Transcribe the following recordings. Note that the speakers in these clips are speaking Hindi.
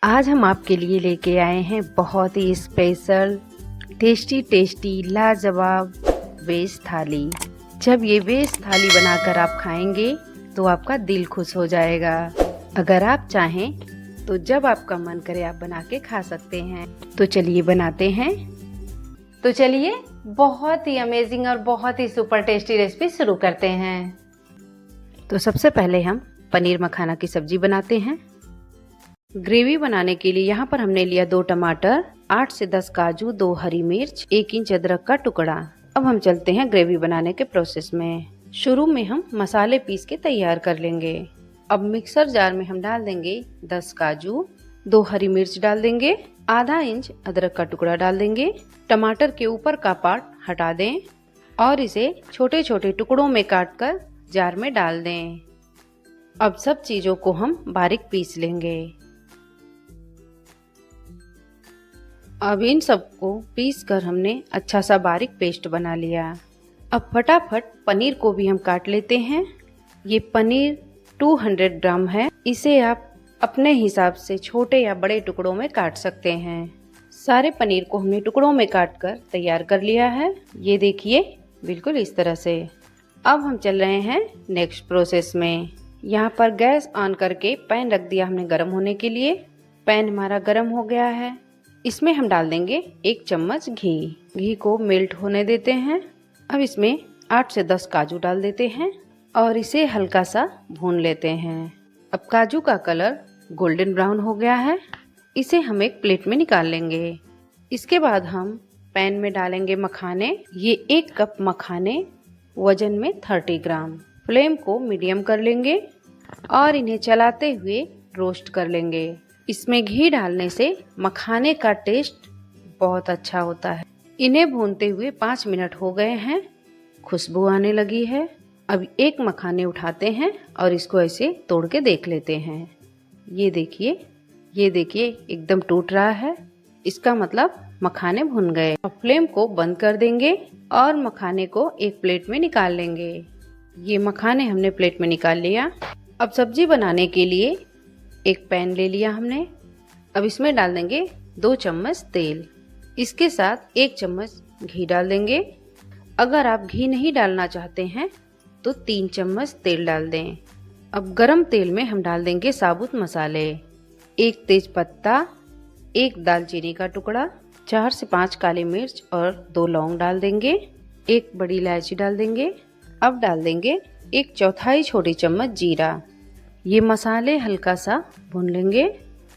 आज हम आपके लिए लेके आए हैं बहुत ही स्पेशल टेस्टी लाजवाब वेज थाली। जब ये वेज थाली बनाकर आप खाएंगे तो आपका दिल खुश हो जाएगा। अगर आप चाहें तो जब आपका मन करे आप बना के खा सकते हैं। तो चलिए बनाते हैं। तो चलिए बहुत ही अमेजिंग और बहुत ही सुपर टेस्टी रेसिपी शुरू करते हैं। तो सबसे पहले हम पनीर मखाना की सब्जी बनाते हैं। ग्रेवी बनाने के लिए यहाँ पर हमने लिया 2 टमाटर, 8 से 10 काजू, 2 हरी मिर्च, 1 इंच अदरक का टुकड़ा। अब हम चलते हैं ग्रेवी बनाने के प्रोसेस में। शुरू में हम मसाले पीस के तैयार कर लेंगे। अब मिक्सर जार में हम डाल देंगे 10 काजू, 2 हरी मिर्च डाल देंगे, आधा इंच अदरक का टुकड़ा डाल देंगे। टमाटर के ऊपर का पार्ट हटा दें और इसे छोटे छोटे टुकड़ों में काट कर जार में डाल दें। अब सब चीजों को हम बारीक पीस लेंगे। अब इन सबको पीस कर हमने अच्छा सा बारीक पेस्ट बना लिया। अब फटाफट पनीर को भी हम काट लेते हैं। ये पनीर 200 ग्राम है। इसे आप अपने हिसाब से छोटे या बड़े टुकड़ों में काट सकते हैं। सारे पनीर को हमने टुकड़ों में काट कर तैयार कर लिया है। ये देखिए बिल्कुल इस तरह से। अब हम चल रहे हैं नेक्स्ट प्रोसेस में। यहाँ पर गैस ऑन करके पैन रख दिया हमने गर्म होने के लिए। पैन हमारा गर्म हो गया है। इसमें हम डाल देंगे 1 चम्मच घी। घी को मेल्ट होने देते हैं। अब इसमें 8 से 10 काजू डाल देते हैं और इसे हल्का सा भून लेते हैं। अब काजू का कलर गोल्डन ब्राउन हो गया है। इसे हम एक प्लेट में निकाल लेंगे। इसके बाद हम पैन में डालेंगे मखाने। ये 1 कप मखाने वजन में 30 ग्राम। फ्लेम को मीडियम कर लेंगे और इन्हें चलाते हुए रोस्ट कर लेंगे। इसमें घी डालने से मखाने का टेस्ट बहुत अच्छा होता है। इन्हें भूनते हुए 5 मिनट हो गए हैं। खुशबू आने लगी है। अब एक मखाने उठाते हैं और इसको ऐसे तोड़ के देख लेते हैं। ये देखिए एकदम टूट रहा है। इसका मतलब मखाने भुन गए। अब फ्लेम को बंद कर देंगे और मखाने को एक प्लेट में निकाल लेंगे। ये मखाने हमने प्लेट में निकाल लिया। अब सब्जी बनाने के लिए एक पैन ले लिया हमने। अब इसमें डाल देंगे 2 चम्मच तेल। इसके साथ 1 चम्मच घी डाल देंगे। अगर आप घी नहीं डालना चाहते हैं तो 3 चम्मच तेल डाल दें। अब गरम तेल में हम डाल देंगे साबुत मसाले। 1 तेज पत्ता, 1 दालचीनी का टुकड़ा, 4 से 5 काली मिर्च और 2 लौंग डाल देंगे। 1 बड़ी इलायची डाल देंगे। अब डाल देंगे 1/4 छोटी चम्मच जीरा। ये मसाले हल्का सा भून लेंगे।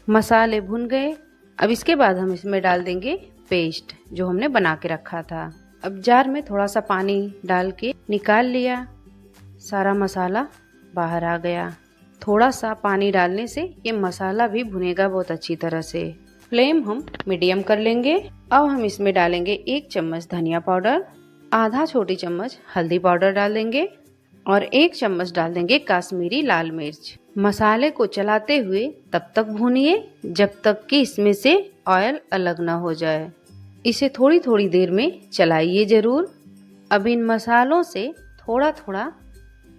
मसाले भुन गए। अब इसके बाद हम इसमें डाल देंगे पेस्ट जो हमने बना के रखा था। अब जार में थोड़ा सा पानी डाल के निकाल लिया। सारा मसाला बाहर आ गया। थोड़ा सा पानी डालने से ये मसाला भी भुनेगा बहुत अच्छी तरह से। फ्लेम हम मीडियम कर लेंगे। अब हम इसमें डालेंगे 1 चम्मच धनिया पाउडर, आधा छोटी चम्मच हल्दी पाउडर डाल देंगे और 1 चम्मच डाल देंगे काश्मीरी लाल मिर्च। मसाले को चलाते हुए तब तक भूनिए जब तक कि इसमें से ऑयल अलग ना हो जाए। इसे थोड़ी थोड़ी देर में चलाइए जरूर। अब इन मसालों से थोड़ा थोड़ा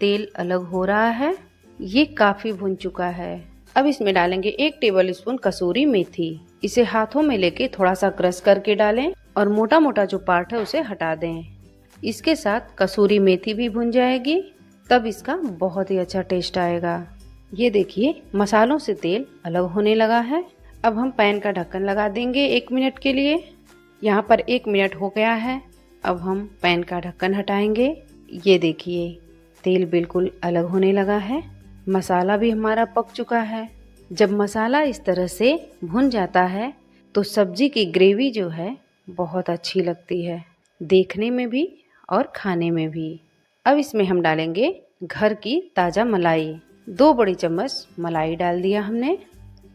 तेल अलग हो रहा है। ये काफी भुन चुका है। अब इसमें डालेंगे 1 टेबल स्पून कसूरी मेथी। इसे हाथों में लेके थोड़ा सा क्रश करके डालें और मोटा मोटा जो पार्ट है उसे हटा दें। इसके साथ कसूरी मेथी भी भुन जाएगी, तब इसका बहुत ही अच्छा टेस्ट आएगा। ये देखिए मसालों से तेल अलग होने लगा है। अब हम पैन का ढक्कन लगा देंगे 1 मिनट के लिए। यहाँ पर 1 मिनट हो गया है। अब हम पैन का ढक्कन हटाएंगे। ये देखिए तेल बिल्कुल अलग होने लगा है। मसाला भी हमारा पक चुका है। जब मसाला इस तरह से भुन जाता है तो सब्जी की ग्रेवी जो है बहुत अच्छी लगती है, देखने में भी और खाने में भी। अब इसमें हम डालेंगे घर की ताज़ा मलाई। 2 बड़ी चम्मच मलाई डाल दिया हमने।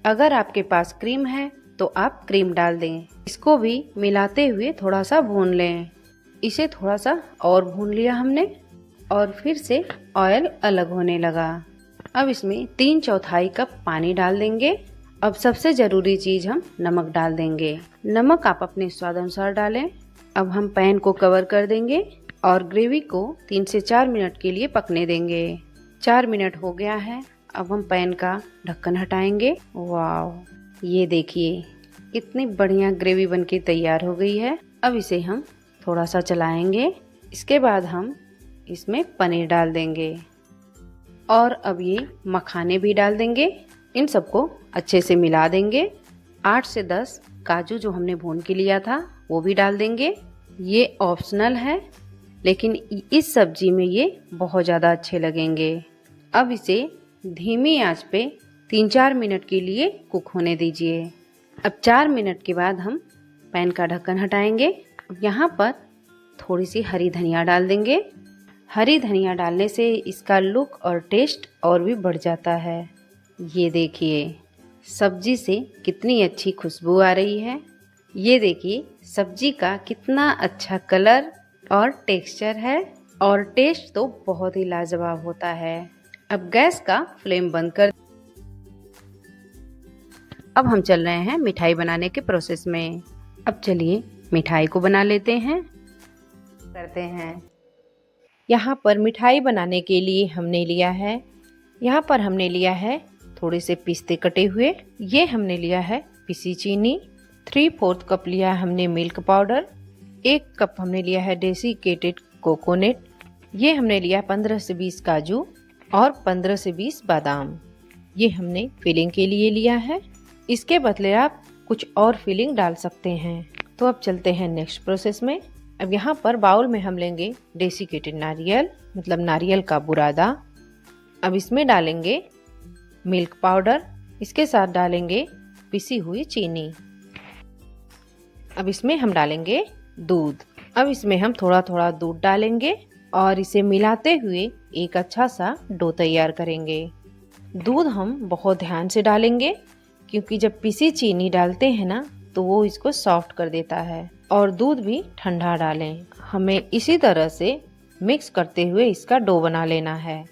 अगर आपके पास क्रीम है तो आप क्रीम डाल दें। इसको भी मिलाते हुए थोड़ा सा भून लें। इसे थोड़ा सा और भून लिया हमने और फिर से ऑयल अलग होने लगा। अब इसमें 3/4 कप पानी डाल देंगे। अब सबसे ज़रूरी चीज़ हम नमक डाल देंगे। नमक आप अपने स्वाद अनुसार डालें। अब हम पैन को कवर कर देंगे और ग्रेवी को 3 से 4 मिनट के लिए पकने देंगे। 4 मिनट हो गया है। अब हम पैन का ढक्कन हटाएंगे। वाव, ये देखिए कितनी बढ़िया ग्रेवी बनके तैयार हो गई है। अब इसे हम थोड़ा सा चलाएंगे। इसके बाद हम इसमें पनीर डाल देंगे और अब ये मखाने भी डाल देंगे। इन सबको अच्छे से मिला देंगे। 8 से 10 काजू जो हमने भून के लिया था वो भी डाल देंगे। ये ऑप्शनल है, लेकिन इस सब्जी में ये बहुत ज़्यादा अच्छे लगेंगे। अब इसे धीमी आंच पे 3-4 मिनट के लिए कुक होने दीजिए। अब 4 मिनट के बाद हम पैन का ढक्कन हटाएंगे। अब यहाँ पर थोड़ी सी हरी धनिया डाल देंगे। हरी धनिया डालने से इसका लुक और टेस्ट और भी बढ़ जाता है। ये देखिए सब्जी से कितनी अच्छी खुशबू आ रही है। ये देखिए सब्जी का कितना अच्छा कलर और टेक्सचर है और टेस्ट तो बहुत ही लाजवाब होता है। अब गैस का फ्लेम बंद कर। अब हम चल रहे हैं मिठाई बनाने के प्रोसेस में। अब चलिए मिठाई को बना लेते हैं। यहाँ पर मिठाई बनाने के लिए हमने लिया है थोड़े से पिस्ते कटे हुए। ये हमने लिया है पिसी चीनी। 3/4 कप लिया है हमने मिल्क पाउडर। 1 कप हमने लिया है डेसिकेटेड कोकोनट। ये हमने लिया 15 से 20 काजू और 15 से 20 बादाम। ये हमने फिलिंग के लिए लिया है। इसके बदले आप कुछ और फिलिंग डाल सकते हैं। तो अब चलते हैं नेक्स्ट प्रोसेस में। अब यहाँ पर बाउल में हम लेंगे डेसिकेटेड नारियल, मतलब नारियल का बुरादा। अब इसमें डालेंगे मिल्क पाउडर। इसके साथ डालेंगे पिसी हुई चीनी। अब इसमें हम डालेंगे दूध। अब इसमें हम थोड़ा थोड़ा दूध डालेंगे और इसे मिलाते हुए एक अच्छा सा डो तैयार करेंगे। दूध हम बहुत ध्यान से डालेंगे क्योंकि जब पिसी चीनी डालते हैं ना तो वो इसको सॉफ्ट कर देता है। और दूध भी ठंडा डालें। हमें इसी तरह से मिक्स करते हुए इसका डो बना लेना है।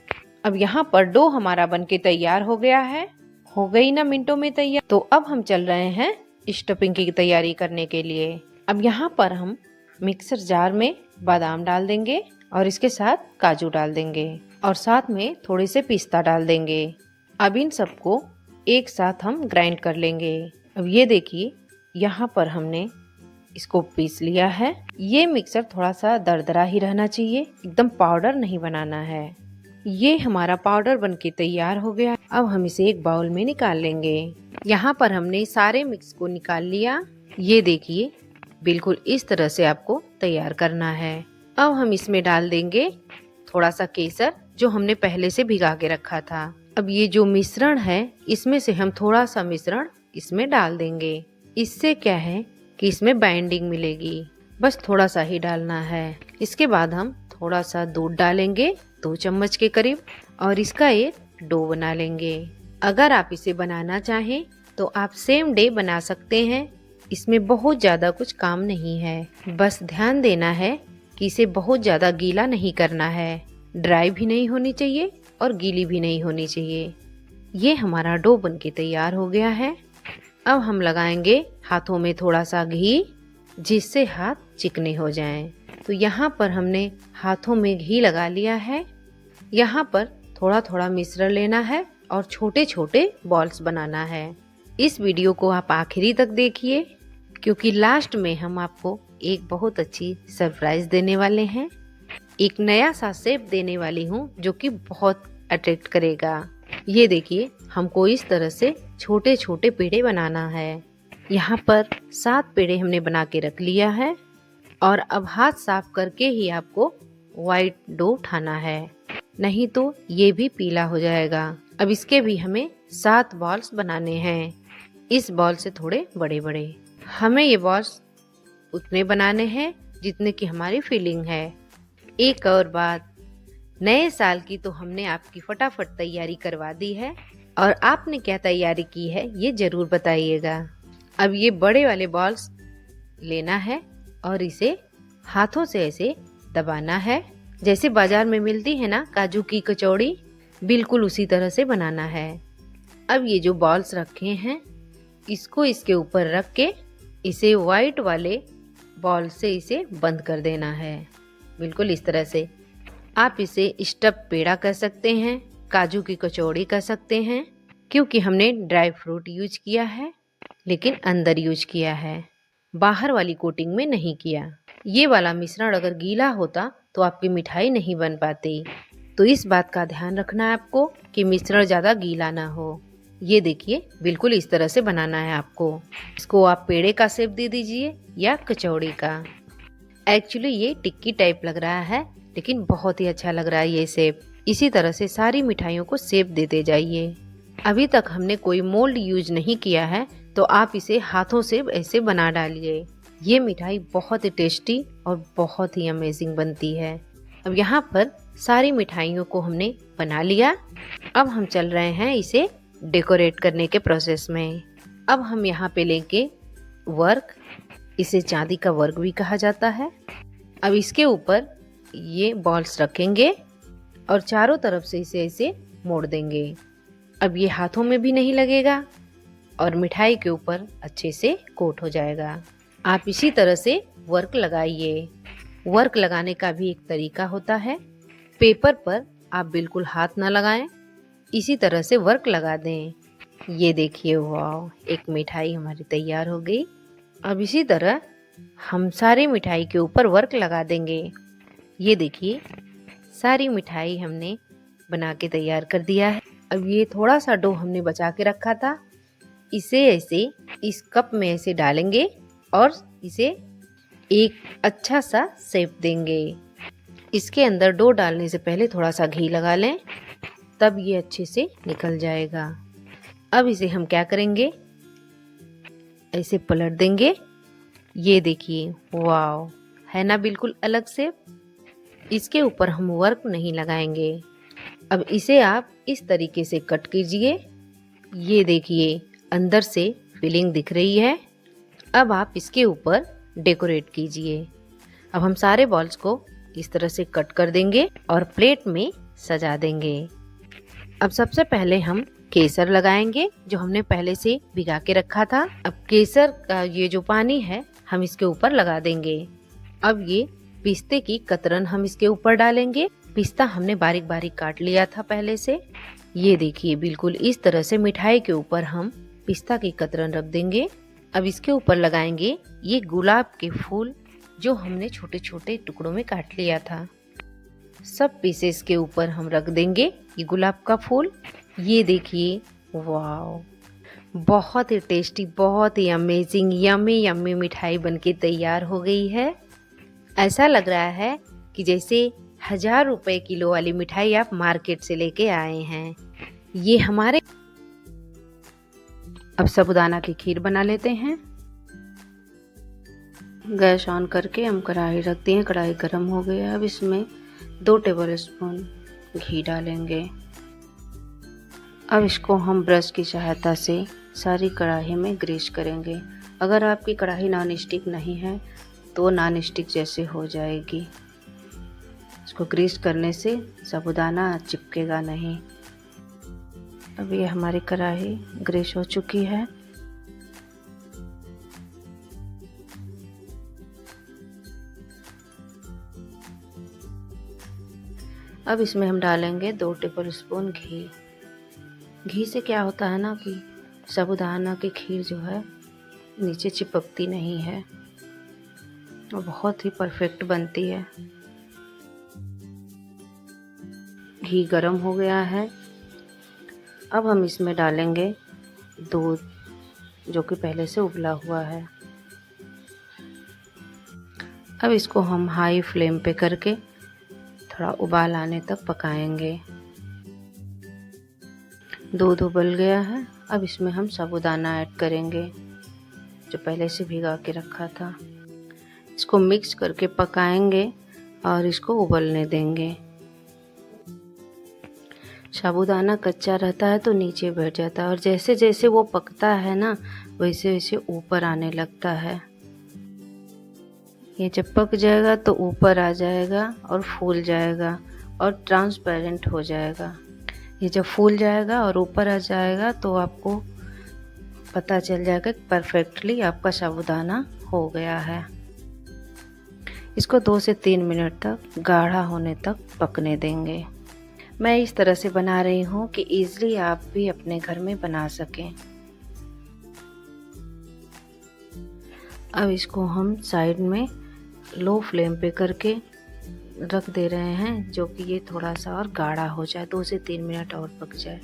अब यहाँ पर डो हमारा बनके तैयार हो गया है। हो गई ना मिनटों में तैयार। तो अब हम चल रहे हैं स्टफिंग की तैयारी करने के लिए। अब यहाँ पर हम मिक्सर जार में बादाम डाल देंगे और इसके साथ काजू डाल देंगे और साथ में थोड़े से पिस्ता डाल देंगे। अब इन सबको एक साथ हम ग्राइंड कर लेंगे। अब ये देखिए यहाँ पर हमने इसको पीस लिया है। ये मिक्सर थोड़ा सा दरदरा ही रहना चाहिए, एकदम पाउडर नहीं बनाना है। ये हमारा पाउडर बनके तैयार हो गया। अब हम इसे एक बाउल में निकाल लेंगे। यहाँ पर हमने सारे मिक्स को निकाल लिया। ये देखिए बिल्कुल इस तरह से आपको तैयार करना है। अब हम इसमें डाल देंगे थोड़ा सा केसर जो हमने पहले से भिगा के रखा था। अब ये जो मिश्रण है इसमें से हम थोड़ा सा मिश्रण इसमें डाल देंगे। इससे क्या है कि इसमें बाइंडिंग मिलेगी। बस थोड़ा सा ही डालना है। इसके बाद हम थोड़ा सा दूध डालेंगे 2 चम्मच के करीब और इसका एक डो बना लेंगे। अगर आप इसे बनाना चाहें तो आप सेम डे बना सकते हैं। इसमें बहुत ज़्यादा कुछ काम नहीं है। बस ध्यान देना है कि इसे बहुत ज़्यादा गीला नहीं करना है। ड्राई भी नहीं होनी चाहिए और गीली भी नहीं होनी चाहिए। ये हमारा डो बनके तैयार हो गया है। अब हम लगाएंगे हाथों में थोड़ा सा घी जिससे हाथ चिकने हो जाएं। तो यहाँ पर हमने हाथों में घी लगा लिया है। यहाँ पर थोड़ा थोड़ा मिश्रण लेना है और छोटे छोटे बॉल्स बनाना है। इस वीडियो को आप आखिरी तक देखिए क्योंकि लास्ट में हम आपको एक बहुत अच्छी सरप्राइज देने वाले हैं। एक नया सा शेप देने वाली हूँ जो कि बहुत अट्रैक्ट करेगा। ये देखिए हमको इस तरह से छोटे छोटे पेड़े बनाना है। यहाँ पर 7 पेड़े हमने बना के रख लिया है और अब हाथ साफ करके ही आपको वाइट डो उठाना है, नहीं तो ये भी पीला हो जाएगा। अब इसके भी हमें 7 बॉल्स बनाने हैं। इस बॉल से थोड़े बड़े बड़े। हमें ये बॉल्स उतने बनाने हैं जितने की हमारी फीलिंग है। एक और बात, नए साल की तो हमने आपकी फटाफट तैयारी करवा दी है और आपने क्या तैयारी की है ये जरूर बताइएगा। अब ये बड़े वाले बॉल्स लेना है और इसे हाथों से ऐसे दबाना है। जैसे बाजार में मिलती है ना काजू की कचौड़ी, बिल्कुल उसी तरह से बनाना है। अब ये जो बॉल्स रखे हैं इसको इसके ऊपर रख के इसे वाइट वाले बॉल से इसे बंद कर देना है, बिल्कुल इस तरह से। आप इसे स्टफ पेड़ा कर सकते हैं, काजू की कचौड़ी कर सकते हैं क्योंकि हमने ड्राई फ्रूट यूज किया है। लेकिन अंदर यूज किया है, बाहर वाली कोटिंग में नहीं किया। ये वाला मिश्रण अगर गीला होता तो आपकी मिठाई नहीं बन पाती। तो इस बात का ध्यान रखना है आपको कि मिश्रण ज़्यादा गीला ना हो। ये देखिए, बिल्कुल इस तरह से बनाना है आपको। इसको आप पेड़े का शेप दे दीजिए या कचौड़ी का। एक्चुअली ये टिक्की टाइप लग रहा है, लेकिन बहुत ही अच्छा लग रहा है ये शेप। इसी तरह से सारी मिठाइयों को शेप देते जाइए। अभी तक हमने कोई मोल्ड यूज नहीं किया है, तो आप इसे हाथों से ऐसे बना डालिए। ये मिठाई बहुत ही टेस्टी और बहुत ही अमेजिंग बनती है। अब यहाँ पर सारी मिठाइयों को हमने बना लिया। अब हम चल रहे हैं इसे डेकोरेट करने के प्रोसेस में। अब हम यहाँ पे लेंगे वर्क, इसे चांदी का वर्क भी कहा जाता है। अब इसके ऊपर ये बॉल्स रखेंगे और चारों तरफ से इसे ऐसे मोड़ देंगे। अब ये हाथों में भी नहीं लगेगा और मिठाई के ऊपर अच्छे से कोट हो जाएगा। आप इसी तरह से वर्क लगाइए। वर्क लगाने का भी एक तरीका होता है। पेपर पर आप बिल्कुल हाथ ना लगाएं, इसी तरह से वर्क लगा दें। ये देखिए, वाह, एक मिठाई हमारी तैयार हो गई। अब इसी तरह हम सारी मिठाई के ऊपर वर्क लगा देंगे। ये देखिए, सारी मिठाई हमने बना के तैयार कर दिया है। अब ये थोड़ा सा डो हमने बचा के रखा था, इसे ऐसे इस कप में ऐसे डालेंगे और इसे एक अच्छा सा शेप देंगे। इसके अंदर डो डालने से पहले थोड़ा सा घी लगा लें, तब ये अच्छे से निकल जाएगा। अब इसे हम क्या करेंगे, ऐसे पलट देंगे। ये देखिए, वाव, है ना बिल्कुल अलग शेप। इसके ऊपर हम वर्क नहीं लगाएंगे। अब इसे आप इस तरीके से कट कीजिए। ये देखिए, अंदर से फिलिंग दिख रही है। अब आप इसके ऊपर डेकोरेट कीजिए। अब हम सारे बॉल्स को इस तरह से कट कर देंगे और प्लेट में सजा देंगे। अब सबसे पहले हम केसर लगाएंगे, जो हमने पहले से भिगा के रखा था। अब केसर का ये जो पानी है हम इसके ऊपर लगा देंगे। अब ये पिस्ते की कतरन हम इसके ऊपर डालेंगे। पिस्ता हमने बारीक बारीक काट लिया था पहले से। ये देखिए, बिल्कुल इस तरह से मिठाई के ऊपर हम पिस्ता की कतरन रख देंगे। अब इसके ऊपर लगाएंगे ये गुलाब के फूल, जो हमने छोटे छोटे टुकड़ों में काट लिया था। सब पीसेस के ऊपर हम रख देंगे ये गुलाब का फूल। ये देखिए, वाव, बहुत ही टेस्टी, बहुत ही अमेजिंग, यम्मी यम्मी मिठाई बनके तैयार हो गई है। ऐसा लग रहा है कि जैसे 1000 रुपए किलो वाली मिठाई आप मार्केट से लेके आए हैं। ये हमारे अब साबूदाना की खीर बना लेते हैं। गैस ऑन करके हम कढ़ाई रख दिए। कढ़ाई गर्म हो गया। अब इसमें 2 टेबल स्पून घी डालेंगे। अब इसको हम ब्रश की सहायता से सारी कढ़ाई में ग्रीस करेंगे। अगर आपकी कढ़ाई नॉन स्टिक नहीं है तो नॉन स्टिक जैसे हो जाएगी। इसको ग्रीस करने से साबूदाना चिपकेगा नहीं। अब ये हमारी कढ़ाई ग्रीस हो चुकी है। अब इसमें हम डालेंगे 2 टेबल स्पून घी। घी से क्या होता है ना कि साबूदाना की खीर जो है नीचे चिपकती नहीं है और बहुत ही परफेक्ट बनती है। घी गरम हो गया है। अब हम इसमें डालेंगे दूध, जो कि पहले से उबला हुआ है। अब इसको हम हाई फ्लेम पे करके थोड़ा उबाल आने तक पकाएंगे। दूध उबल गया है। अब इसमें हम साबूदाना ऐड करेंगे, जो पहले से भिगा के रखा था। इसको मिक्स करके पकाएंगे और इसको उबलने देंगे। साबूदाना कच्चा रहता है तो नीचे बैठ जाता है, और जैसे जैसे वो पकता है ना, वैसे वैसे ऊपर आने लगता है। ये जब पक जाएगा तो ऊपर आ जाएगा और फूल जाएगा और ट्रांसपेरेंट हो जाएगा। ये जब फूल जाएगा और ऊपर आ जाएगा तो आपको पता चल जाएगा कि परफेक्टली आपका साबूदाना हो गया है। इसको 2 से 3 मिनट तक गाढ़ा होने तक पकने देंगे। मैं इस तरह से बना रही हूँ कि ईज़िली आप भी अपने घर में बना सकें। अब इसको हम साइड में लो फ्लेम पे करके रख दे रहे हैं, जो कि ये थोड़ा सा और गाढ़ा हो जाए, 2 से 3 मिनट और पक जाए।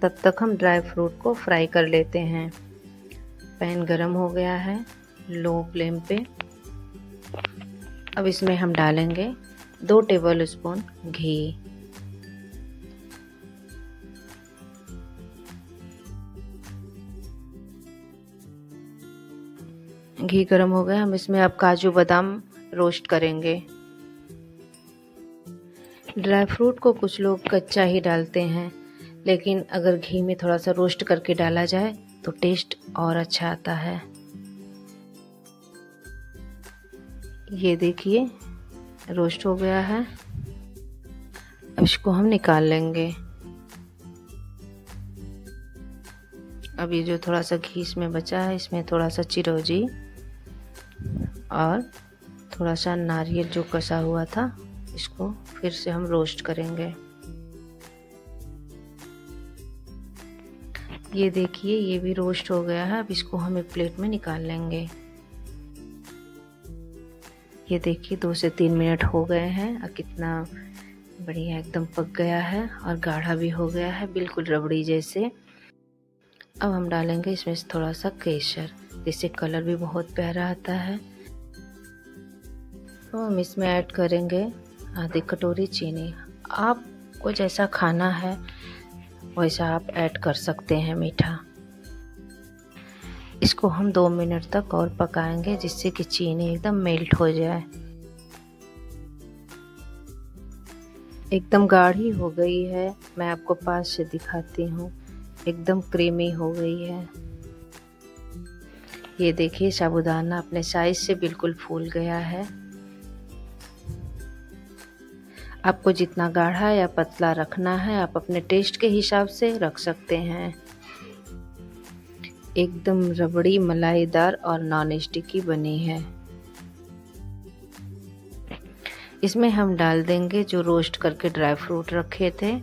तब तक हम ड्राई फ्रूट को फ्राई कर लेते हैं। पैन गरम हो गया है लो फ्लेम पे। अब इसमें हम डालेंगे 2 टेबल स्पून घी। घी गरम हो गया, हम इसमें अब काजू बादाम रोस्ट करेंगे। ड्राई फ्रूट को कुछ लोग कच्चा ही डालते हैं, लेकिन अगर घी में थोड़ा सा रोस्ट करके डाला जाए तो टेस्ट और अच्छा आता है। ये देखिए रोस्ट हो गया है। अब इसको हम निकाल लेंगे। अब ये जो थोड़ा सा घी इसमें बचा है, इसमें थोड़ा सा चिरौंजी और थोड़ा सा नारियल जो कसा हुआ था, इसको फिर से हम रोस्ट करेंगे। ये देखिए ये भी रोस्ट हो गया है। अब इसको हम एक प्लेट में निकाल लेंगे। ये देखिए 2 से 3 मिनट हो गए हैं और कितना बढ़िया एकदम पक गया है और गाढ़ा भी हो गया है, बिल्कुल रबड़ी जैसे। अब हम डालेंगे इसमें थोड़ा सा केसर, जिससे कलर भी बहुत प्यारा आता है। तो हम इसमें ऐड करेंगे आधी कटोरी चीनी। आपको जैसा खाना है वैसा आप ऐड कर सकते हैं मीठा। इसको हम 2 मिनट तक और पकाएंगे, जिससे कि चीनी एकदम मेल्ट हो जाए। एकदम गाढ़ी हो गई है, मैं आपको पास से दिखाती हूँ। एकदम क्रीमी हो गई है। ये देखिए साबूदाना अपने साइज से बिल्कुल फूल गया है। आपको जितना गाढ़ा या पतला रखना है आप अपने टेस्ट के हिसाब से रख सकते हैं। एकदम रबड़ी मलाईदार और नॉन स्टिकी बनी है। इसमें हम डाल देंगे जो रोस्ट करके ड्राई फ्रूट रखे थे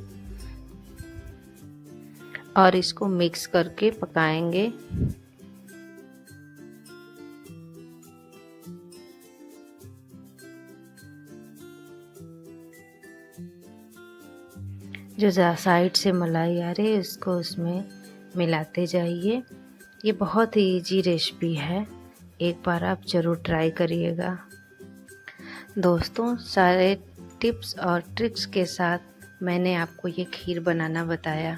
और इसको मिक्स करके पकाएंगे। जो साइड से मलाई आ रही है उसको उसमें मिलाते जाइए। ये बहुत ही इजी रेसिपी है, एक बार आप ज़रूर ट्राई करिएगा। दोस्तों सारे टिप्स और ट्रिक्स के साथ मैंने आपको ये खीर बनाना बताया।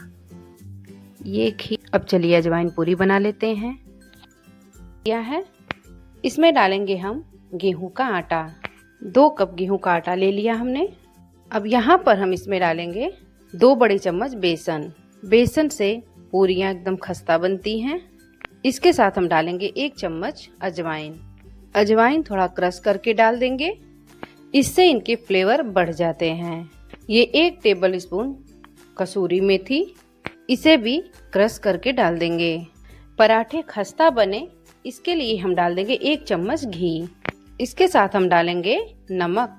ये खीर अब चलिए अजवाइन पूरी बना लेते हैं। क्या है इसमें डालेंगे हम गेहूं का आटा। 2 कप गेहूं का आटा ले लिया हमने। अब यहाँ पर हम इसमें डालेंगे 2 बड़े चम्मच बेसन। बेसन से पूरियाँ एकदम खस्ता बनती हैं। इसके साथ हम डालेंगे 1 चम्मच अजवाइन। अजवाइन थोड़ा क्रश करके डाल देंगे, इससे इनके फ्लेवर बढ़ जाते हैं। ये 1 टेबल स्पून कसूरी मेथी, इसे भी क्रश करके डाल देंगे। पराठे खस्ता बने इसके लिए हम डाल देंगे 1 चम्मच घी। इसके साथ हम डालेंगे नमक।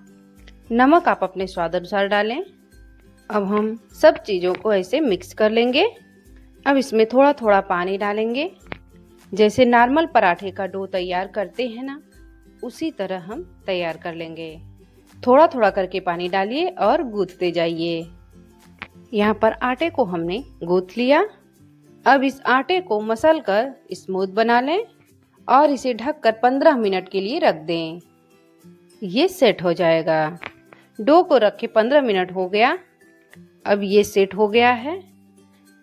नमक आप अपने स्वाद अनुसार डालें। अब हम सब चीज़ों को ऐसे मिक्स कर लेंगे। अब इसमें थोड़ा थोड़ा पानी डालेंगे, जैसे नॉर्मल पराठे का डो तैयार करते हैं ना, उसी तरह हम तैयार कर लेंगे। थोड़ा थोड़ा करके पानी डालिए और गूंथते जाइए। यहाँ पर आटे को हमने गूंथ लिया। अब इस आटे को मसल कर स्मूथ बना लें और इसे ढककर 15 मिनट के लिए रख दें। ये सेट हो जाएगा। डो को रखे 15 मिनट हो गया। अब ये सेट हो गया है।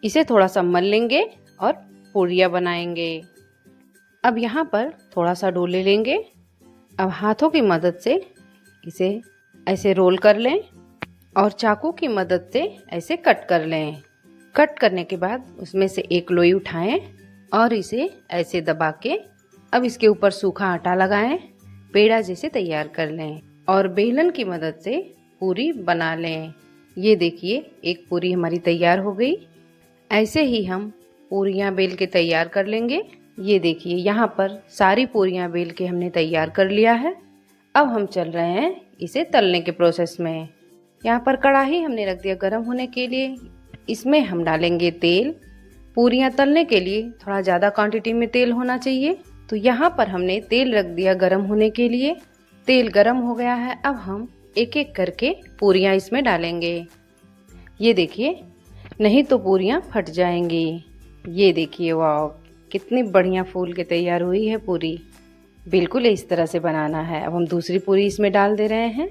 इसे थोड़ा सा मल लेंगे और पूरियाँ बनाएंगे। अब यहाँ पर थोड़ा सा डो ले लेंगे। अब हाथों की मदद से इसे ऐसे रोल कर लें और चाकू की मदद से ऐसे कट कर लें। कट करने के बाद उसमें से एक लोई उठाएं और इसे ऐसे दबा के अब इसके ऊपर सूखा आटा लगाएं, पेड़ा जैसे तैयार कर लें और बेलन की मदद से पूरी बना लें। ये देखिए एक पूरी हमारी तैयार हो गई। ऐसे ही हम पूरियाँ बेल के तैयार कर लेंगे। ये देखिए यहाँ पर सारी पूरियाँ बेल के हमने तैयार कर लिया है। अब हम चल रहे हैं इसे तलने के प्रोसेस में। यहाँ पर कढ़ाई हमने रख दिया गर्म होने के लिए। इसमें हम डालेंगे तेल। पूरियां तलने के लिए थोड़ा ज़्यादा क्वांटिटी में तेल होना चाहिए। तो यहाँ पर हमने तेल रख दिया गरम होने के लिए। तेल गरम हो गया है। अब हम एक एक करके पूरियां इसमें डालेंगे। ये देखिए, नहीं तो पूरियां फट जाएंगी। ये देखिए, वाह कितनी बढ़िया फूल के तैयार हुई है पूरी। बिल्कुल इस तरह से बनाना है। अब हम दूसरी पूरी इसमें डाल दे रहे हैं।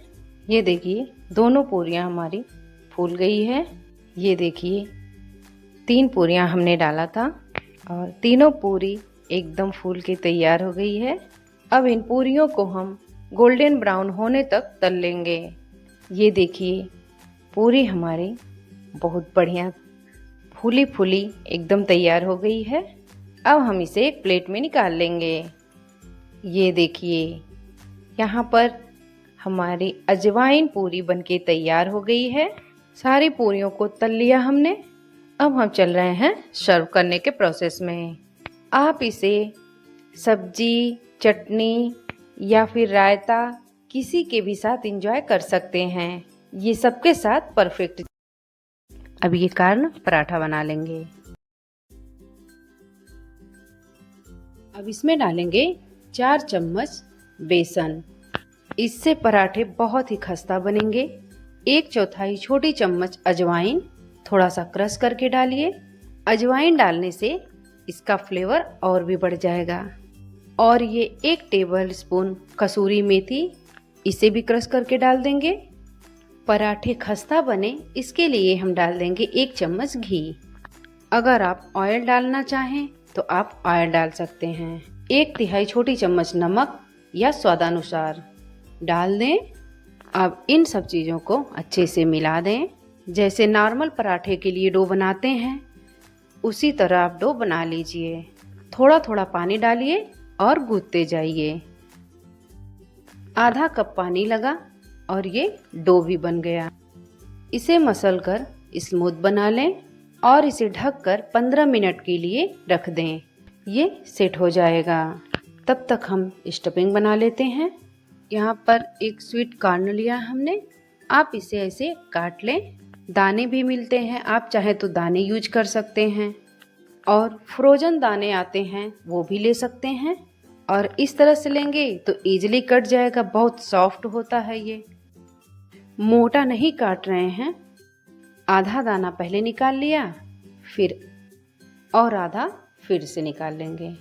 ये देखिए, दोनों पूरियां हमारी फूल गई है। ये देखिए, 3 पूरियां हमने डाला था और तीनों पूरी एकदम फूल के तैयार हो गई है। अब इन पूरियों को हम गोल्डन ब्राउन होने तक तल लेंगे। ये देखिए, पूरी हमारी बहुत बढ़िया फूली फूली एकदम तैयार हो गई है। अब हम इसे एक प्लेट में निकाल लेंगे। ये देखिए, यहाँ पर हमारी अजवाइन पूरी बनके तैयार हो गई है। सारी पूरियों को तल लिया हमने। अब हम चल रहे हैं सर्व करने के प्रोसेस में। आप इसे सब्जी, चटनी या फिर रायता किसी के भी साथ एंजॉय कर सकते हैं। ये सबके साथ परफेक्ट। अब ये कॉर्न पराठा बना लेंगे। अब इसमें डालेंगे 4 चम्मच बेसन। इससे पराठे बहुत ही खस्ता बनेंगे। 1/4 छोटी चम्मच अजवाइन थोड़ा सा क्रश करके डालिए। अजवाइन डालने से इसका फ्लेवर और भी बढ़ जाएगा। और ये 1 टेबल स्पून कसूरी मेथी, इसे भी क्रश करके डाल देंगे। पराठे खस्ता बने इसके लिए हम डाल देंगे 1 चम्मच घी। अगर आप ऑयल डालना चाहें तो आप ऑयल डाल सकते हैं। 1/3 छोटी चम्मच नमक या स्वादानुसार डाल दें। अब इन सब चीज़ों को अच्छे से मिला दें। जैसे नॉर्मल पराठे के लिए डो बनाते हैं उसी तरह आप डो बना लीजिए। थोड़ा थोड़ा पानी डालिए और गूंथते जाइए। आधा कप पानी लगा और ये डो भी बन गया। इसे मसल कर स्मूथ बना लें और इसे ढककर 15 मिनट के लिए रख दें। ये सेट हो जाएगा। तब तक हम स्टफिंग बना लेते हैं। यहाँ पर एक स्वीट कॉर्न लिया हमने। आप इसे ऐसे काट लें। दाने भी मिलते हैं, आप चाहे तो दाने यूज कर सकते हैं और फ्रोजन दाने आते हैं वो भी ले सकते हैं। और इस तरह से लेंगे तो इजीली कट जाएगा। बहुत सॉफ्ट होता है ये। मोटा नहीं काट रहे हैं। आधा दाना पहले निकाल लिया, फिर और आधा फिर से निकाल लेंगे।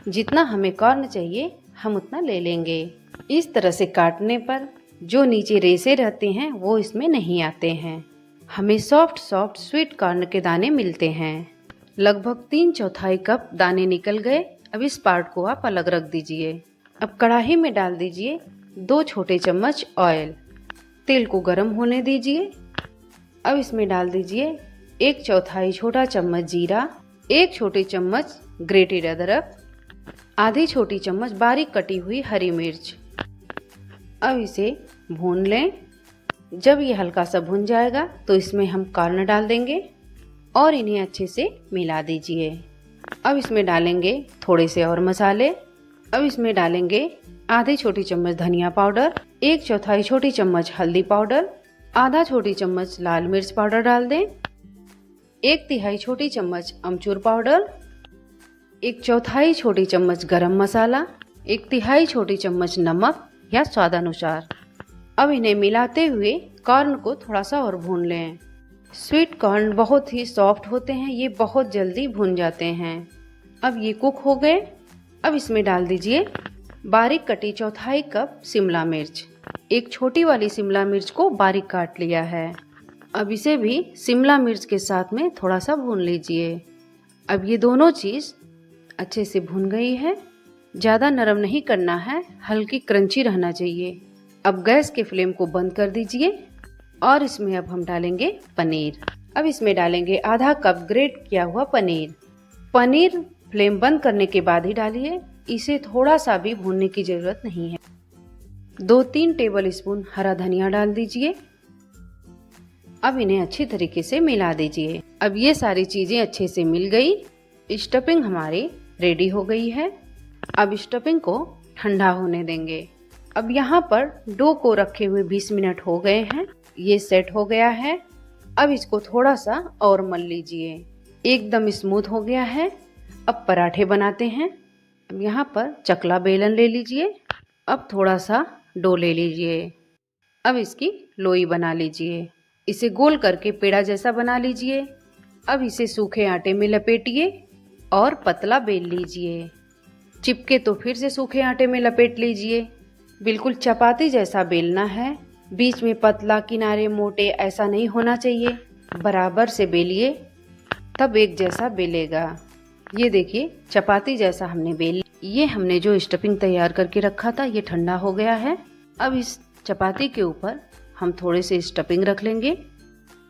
जितना हमें कॉर्न चाहिए हम उतना ले लेंगे। इस तरह से काटने पर जो नीचे रेशे रहते हैं वो इसमें नहीं आते हैं। हमें सॉफ्ट सॉफ्ट स्वीट कॉर्न के दाने मिलते हैं। लगभग 3/4 कप दाने निकल गए। अब इस पार्ट को आप अलग रख दीजिए। अब कढ़ाई में डाल दीजिए 2 छोटे चम्मच ऑयल। तेल को गर्म होने दीजिए। अब इसमें डाल दीजिए 1/4 छोटा चम्मच जीरा, 1 छोटी चम्मच ग्रेटेड अदरक, आधी छोटी चम्मच बारीक कटी हुई हरी मिर्च। अब इसे भून लें। जब ये हल्का सा भुन जाएगा तो इसमें हम कॉर्न डाल देंगे और इन्हें अच्छे से मिला दीजिए। अब इसमें डालेंगे थोड़े से और मसाले। अब इसमें डालेंगे आधी छोटी चम्मच धनिया पाउडर, 1/4 छोटी चम्मच हल्दी पाउडर, आधा छोटी चम्मच लाल मिर्च पाउडर डाल दें, 1/3 छोटी चम्मच अमचूर पाउडर, 1/4 छोटी चम्मच गरम मसाला, 1/3 छोटी चम्मच नमक या स्वादानुसार। अब इन्हें मिलाते हुए कॉर्न को थोड़ा सा और भून लें। स्वीट कॉर्न बहुत ही सॉफ्ट होते हैं, ये बहुत जल्दी भुन जाते हैं। अब ये कुक हो गए। अब इसमें डाल दीजिए बारीक कटी 1/4 कप शिमला मिर्च। एक छोटी वाली शिमला मिर्च को बारीक काट लिया है। अब इसे भी शिमला मिर्च के साथ में थोड़ा सा भून लीजिए। अब ये दोनों चीज़ अच्छे से भुन गई है। ज़्यादा नरम नहीं करना है, हल्की क्रंची रहना चाहिए। अब गैस के फ्लेम को बंद कर दीजिए और इसमें अब हम डालेंगे पनीर। अब इसमें डालेंगे आधा कप ग्रेट किया हुआ पनीर। पनीर फ्लेम बंद करने के बाद ही डालिए, इसे थोड़ा सा भी भूनने की ज़रूरत नहीं है। 2-3 टेबल स्पून हरा धनिया डाल दीजिए। अब इन्हें अच्छी तरीके से मिला दीजिए। अब ये सारी चीज़ें अच्छे से मिल गई। स्टफिंग हमारी रेडी हो गई है। अब स्टफिंग को ठंडा होने देंगे। अब यहाँ पर डो को रखे हुए 20 मिनट हो गए हैं। ये सेट हो गया है। अब इसको थोड़ा सा और मल लीजिए। एकदम स्मूथ हो गया है। अब पराठे बनाते हैं। अब यहाँ पर चकला बेलन ले लीजिए। अब थोड़ा सा डो ले लीजिए। अब इसकी लोई बना लीजिए। इसे गोल करके पेड़ा जैसा बना लीजिए। अब इसे सूखे आटे में लपेटिए और पतला बेल लीजिए। चिपके तो फिर से सूखे आटे में लपेट लीजिए। बिल्कुल चपाती जैसा बेलना है। बीच में पतला, किनारे मोटे ऐसा नहीं होना चाहिए। बराबर से बेलिए, तब एक जैसा बेलेगा। ये देखिए चपाती जैसा हमने बेल। ये हमने जो स्टफिंग तैयार करके रखा था ये ठंडा हो गया है। अब इस चपाती के ऊपर हम थोड़े से स्टफिंग रख लेंगे।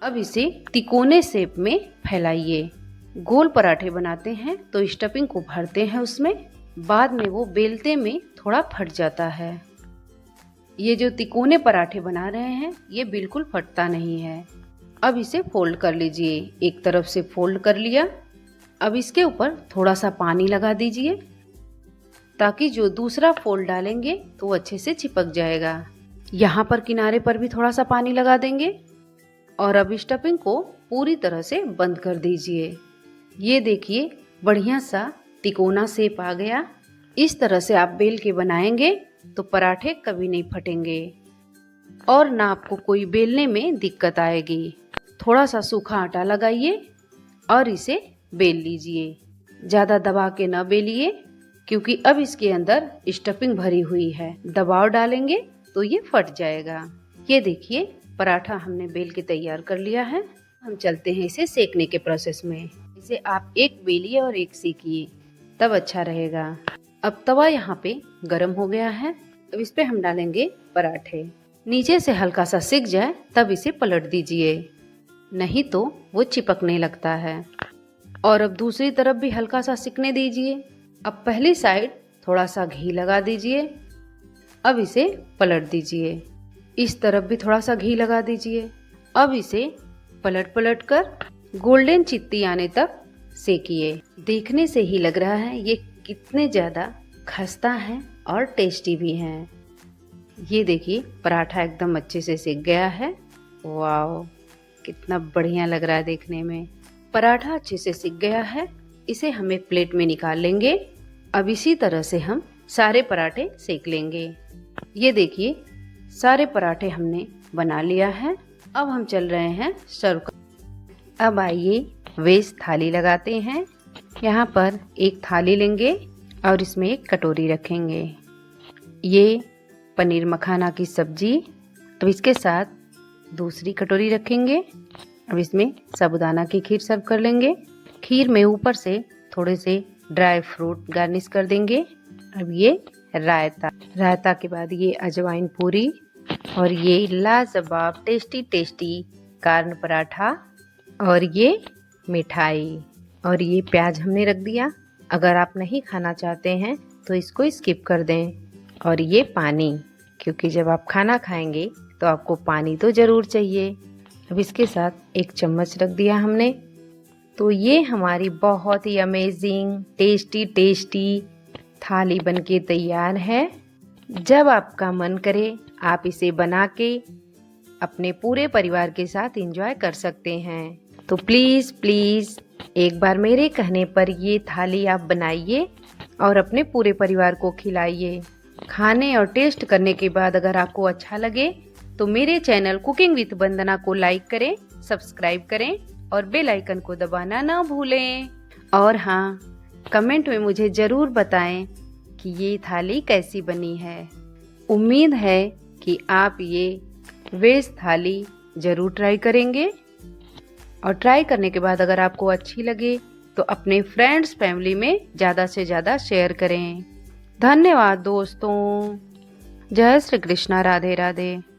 अब इसे तिकोने शेप में फैलाइए। गोल पराठे बनाते हैं तो स्टफिंग को भरते हैं उसमें, बाद में वो बेलते में थोड़ा फट जाता है। ये जो तिकोने पराठे बना रहे हैं ये बिल्कुल फटता नहीं है। अब इसे फोल्ड कर लीजिए। एक तरफ से फोल्ड कर लिया। अब इसके ऊपर थोड़ा सा पानी लगा दीजिए ताकि जो दूसरा फोल्ड डालेंगे तो वो अच्छे से चिपक जाएगा। यहाँ पर किनारे पर भी थोड़ा सा पानी लगा देंगे और अब स्टफिंग को पूरी तरह से बंद कर दीजिए। ये देखिए बढ़िया सा तिकोना शेप आ गया। इस तरह से आप बेल के बनाएंगे तो पराठे कभी नहीं फटेंगे और ना आपको कोई बेलने में दिक्कत आएगी। थोड़ा सा सूखा आटा लगाइए और इसे बेल लीजिए। ज़्यादा दबा के न बेलिए क्योंकि अब इसके अंदर स्टफिंग भरी हुई है। दबाव डालेंगे तो ये फट जाएगा। ये देखिए पराठा हमने बेल के तैयार कर लिया है। हम चलते हैं इसे सेकने के प्रोसेस में। इसे आप एक बेलिए और एक सेकिए, तब अच्छा रहेगा। अब तवा यहाँ पे गरम हो गया है। अब इस पे हम डालेंगे पराठे। नीचे से हल्का सा सिक जाए तब इसे पलट दीजिए, नहीं तो वो चिपकने लगता है। और अब दूसरी तरफ भी हल्का सा सिकने दीजिए। अब पहली साइड थोड़ा सा घी लगा दीजिए। अब इसे पलट दीजिए। इस तरफ भी थोड़ा सा घी लगा दीजिए। अब इसे पलट पलट कर गोल्डन चित्ती आने तक सेकिए। देखने से ही लग रहा है ये कितने ज़्यादा खस्ता हैं और टेस्टी भी हैं। ये देखिए पराठा एकदम अच्छे से सेक गया है। वाह, कितना बढ़िया लग रहा है देखने में। पराठा अच्छे से सिक गया है। इसे हम एक प्लेट में निकाल लेंगे। अब इसी तरह से हम सारे पराठे सेक लेंगे। ये देखिए सारे पराठे हमने बना लिया है। अब हम चल रहे हैं सर्व कर। अब आइए वेज थाली लगाते हैं। यहाँ पर एक थाली लेंगे और इसमें एक कटोरी रखेंगे। ये पनीर मखाना की सब्जी। अब इसके साथ दूसरी कटोरी रखेंगे। अब इसमें साबूदाना की खीर सर्व कर लेंगे। खीर में ऊपर से थोड़े से ड्राई फ्रूट गार्निश कर देंगे। अब ये रायता के बाद ये अजवाइन पूरी और ये लाजवाब टेस्टी टेस्टी कार्न पराठा और ये मिठाई और ये प्याज हमने रख दिया। अगर आप नहीं खाना चाहते हैं तो इसको स्किप कर दें। और ये पानी, क्योंकि जब आप खाना खाएंगे तो आपको पानी तो ज़रूर चाहिए। अब इसके साथ एक चम्मच रख दिया हमने। तो ये हमारी बहुत ही अमेजिंग टेस्टी थाली बनके तैयार है। जब आपका मन करे आप इसे बना के अपने पूरे परिवार के साथ एंजॉय कर सकते हैं। तो प्लीज़ एक बार मेरे कहने पर ये थाली आप बनाइए और अपने पूरे परिवार को खिलाइए। खाने और टेस्ट करने के बाद अगर आपको अच्छा लगे तो मेरे चैनल कुकिंग विद वंदना को लाइक करें, सब्सक्राइब करें और बेल आइकन को दबाना ना भूलें। और हाँ, कमेंट में मुझे ज़रूर बताएं कि ये थाली कैसी बनी है। उम्मीद है कि आप ये वेज थाली ज़रूर ट्राई करेंगे और ट्राई करने के बाद अगर आपको अच्छी लगे तो अपने फ्रेंड्स फैमिली में ज़्यादा से ज़्यादा शेयर करें। धन्यवाद दोस्तों। जय श्री कृष्णा। राधे राधे।